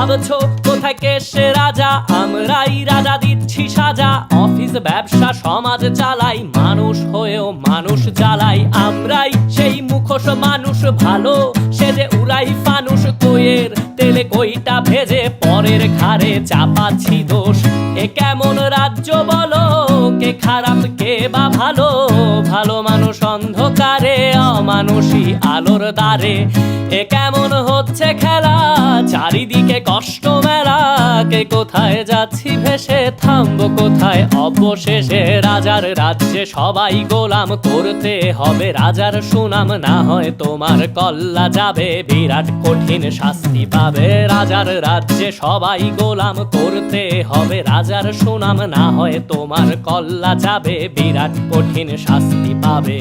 ভাবছো কোথায় কে সে রাজা, আমরাই রাজা দিচ্ছি সাজা। অফিস ব্যবসা সমাজ চালাই, মানুষ হয়েও মানুষ জ্বালাই। আমরাই সেই মুখোশ মানুষ ভালো, সে যে উড়াই ফানুষ। কইয়ের তেলে কইটা ভেজে পরের ঘাড়ে চাপাচ্ছি দোষ। এ কেমন রাজ্য বলো, কে খারাপ কে বা ভালো? ভালো মানুষ অন্ধকারে, অমানুষী আলোর দ্বারে। এ কেমন হচ্ছে খেলা, চারিদিকে কষ্ট মেলা। কে কোথায় যাচ্ছি ভেসে, থামবো কোথায় অবশেষে? রাজার রাজ্যে সবাই গোলাম, করতে হবে রাজার সুনাম। না হয় তোমার কল্লা যাবে, বিরাট কঠিন শাস্তি পাবে। রাজার রাজ্যে সবাই গোলাম, করতে হবে রাজার সুনাম। না হয় তোমার কল্লা যাবে, বিরাট কঠিন শাস্তি পাবে।